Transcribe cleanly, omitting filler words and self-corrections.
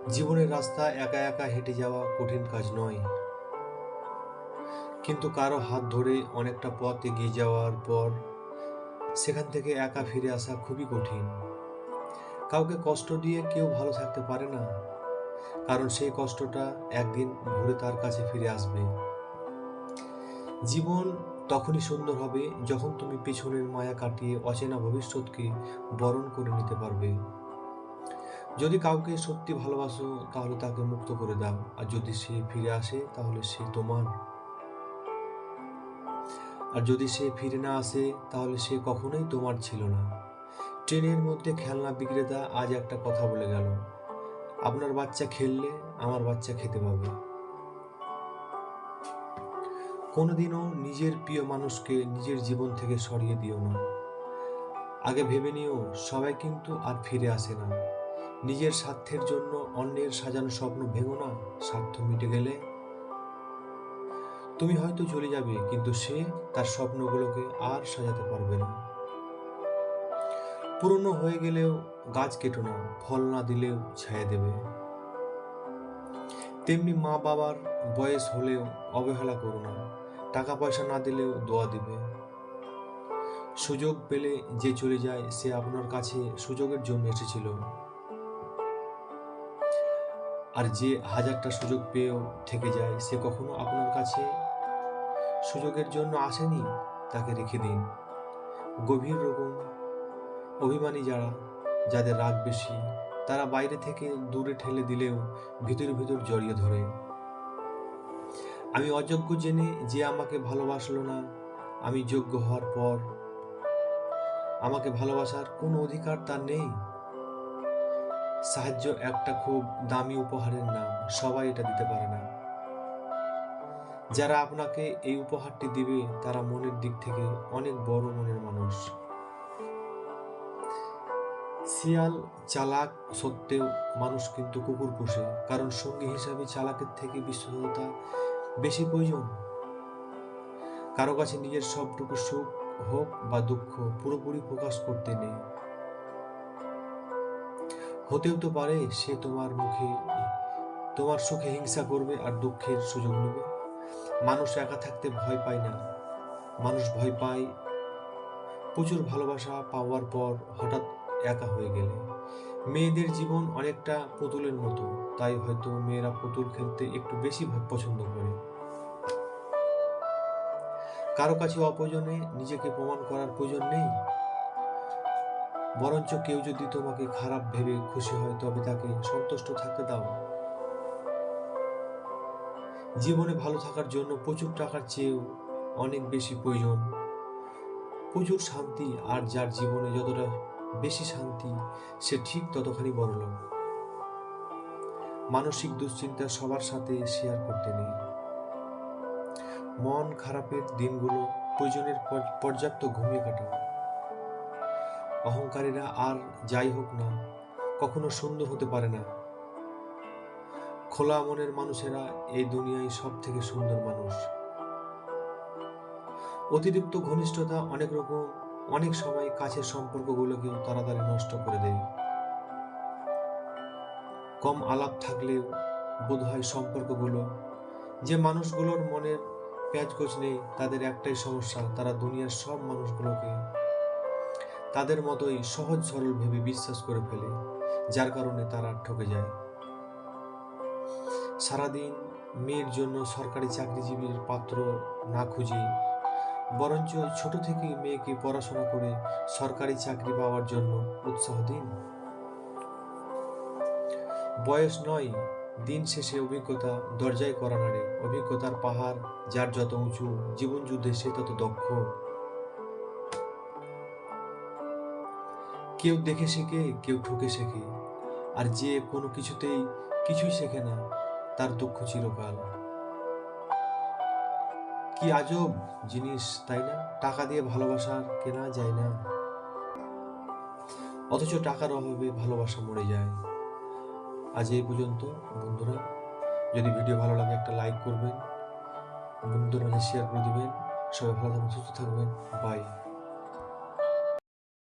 জীবনের রাস্তা একা একা হেঁটে যাওয়া কঠিন কাজ নয়, কিন্তু কারো হাত ধরে অনেকটা পথ এগিয়ে যাওয়ার পর সেখান থেকে একা ফিরে আসা খুবই কঠিন। কাউকে কষ্ট দিয়ে কেউ ভালো থাকতে পারে না, কারণ সেই কষ্টটা একদিন ঘুরে তার কাছে ফিরে আসবে। জীবন তখনই সুন্দর হবে যখন তুমি পেছনের মায়া কাটিয়ে অচেনা ভবিষ্যৎকে বরণ করে নিতে পারবে। যদি কাউকে সত্যি ভালোবাসো তাহলে তাকে মুক্ত করে দাও, আর যদি সে ফিরে আসে তাহলে সে তোমার। আর যদি সে ফিরে না আসে তাহলে সে কখনোই তোমার ছিল না। ট্রেনের মধ্যে খেলনা বিক্রেতা আজ একটা কথা বলে গেল, আপনার বাচ্চা খেললে আমার বাচ্চা খেতে পাবে। কোনোদিনও নিজের প্রিয় মানুষকে নিজের জীবন থেকে সরিয়ে দিও না। আগে ভেবে নিও, সবাই কিন্তু আর ফিরে আসে না। নিজের স্বার্থের জন্য অন্যের সাজানো স্বপ্ন ভেঙো না। স্বার্থ মিটে গেলে তুমি হয়তো চলে যাবে, কিন্তু সে তার স্বপ্নগুলোকে আর সাজাতে পারবে না। পুরনো হয়ে গেলেও গাছ কেটো না, ফল না দিলেও ছায়া দেবে। তেমনি মা বাবার বয়স হলেও অবহেলা করো না, টাকা পয়সা না দিলেও দোয়া দিবে। সুযোগ পেলে যে চলে যায় সে আপনার কাছে সুযোগের জন্য এসেছিল, আর যে হাজারটা সুযোগ পেয়েও থেকে যায় সে কখনো আপনার কাছে সুযোগের জন্য আসেনি। তাকে রেখে দিন। গভীর রকম অভিমানী যাদের রাগ বেশি, তারা বাইরে থেকে দূরে ঠেলে দিলেও ভিতর ভিতর জড়িয়ে ধরে। আমি অযোগ্য জেনে যে আমাকে ভালোবাসলো না, আমি যোগ্য হওয়ার পর আমাকে ভালোবাসার কোনো অধিকার তার নেই। সাহায্য একটা খুব দামি উপহারের নাম, সবাই এটা দিতে পারে না। যারা আপনাকে এই উপহারটি দিবে তারা মনের দিক থেকে অনেক বড় মনের মানুষ। শিয়াল চালাক সত্ত্বেও মানুষ কিন্তু কুকুর পোষে, কারণ সঙ্গী হিসাবে চালাকের থেকে বিশ্বস্ততা বেশি প্রয়োজন। কারো কাছে নিজের সবটুকু সুখ হোক বা দুঃখ পুরোপুরি প্রকাশ করতে নেই। হতেও তো পারে সে তোমার সুখে হিংসা করবে আর দুঃখের সুযোগ নেবে। মানুষ একা থাকতে ভয় পায় না, মানুষ ভয় পায় প্রচুর ভালোবাসা পাওয়ার পর হঠাৎ একা হয়ে গেলে। মেয়েদের জীবন অনেকটা পুতুলের মতো, তাই হয়তো মেয়েরা পুতুল খেলতে একটু বেশি পছন্দ করে। কারো কাছে অপ্রয়োজনে নিজেকে প্রমাণ করার প্রয়োজন নেই। বরঞ্চ কেউ যদি তোমাকে খারাপ ভেবে খুশি হয় তবে তাকে সন্তুষ্ট থাকতে দাও। জীবনে ভালো থাকার জন্য প্রচুর টাকার চেয়েও অনেক বেশি প্রয়োজন প্রচুর শান্তি, আর যার জীবনে যতটা বেশি শান্তি সে ঠিক ততখানি বড়লোক। মানসিক দুশ্চিন্তা সবার সাথে শেয়ার করতে নেই। মন খারাপের দিনগুলো প্রয়োজনের পর্যাপ্ত ঘুমিয়ে কাটাও। অহংকারীরা আর যাই হোক না কখনো সুন্দর হতে পারে না। খোলা মনের মানুষেরা এই দুনিয়ায় সব থেকে সুন্দর মানুষ। অতিরিক্ত ঘনিষ্ঠতা অনেক সময় কাছের সম্পর্কগুলোকেও তাড়াতাড়ি নষ্ট করে দেয়। কম আলাপ থাকলেও বোধহয় সম্পর্কগুলো, যে মানুষগুলোর মনের প্যাঁচগোছ নেই তাদের একটাই সমস্যা, তারা দুনিয়ার সব মানুষগুলোকে তাদের মতোই সহজ সরল ভেবে বিশ্বাস করে ফেলে, যার কারণে তারা ঠকে যায়। সারাদিন মেয়ের জন্য সরকারি চাকরিজীবীর পাত্র না খুঁজে বরঞ্চ ছোট থেকেই মেয়েকে পড়াশোনা করে সরকারি চাকরি পাওয়ার জন্য উৎসাহ দিন। বয়স নয়, দিন শেষে অভিজ্ঞতা দরজায় করা নাড়ে। অভিজ্ঞতার পাহাড় যার যত উঁচু, জীবন যুদ্ধে সে তত দক্ষ। কেউ দেখে শেখে, কেউ ঠকে শেখে, আর যে কোনো কিছুই শেখে না তার দুঃখ চিরকাল। কি আজব জিনিস তাই না, টাকা দিয়ে ভালোবাসা কেনা যায় না, অথচ টাকার অভাবে ভালোবাসা মরে যায়। আজ এই পর্যন্ত বন্ধুরা। যদি ভিডিও ভালো লাগে একটা লাইক করবেন, বন্ধুদের মাঝে শেয়ার করে দিবেন। সবাই ভালো থাকবেন, সুস্থ থাকবেন। বাই।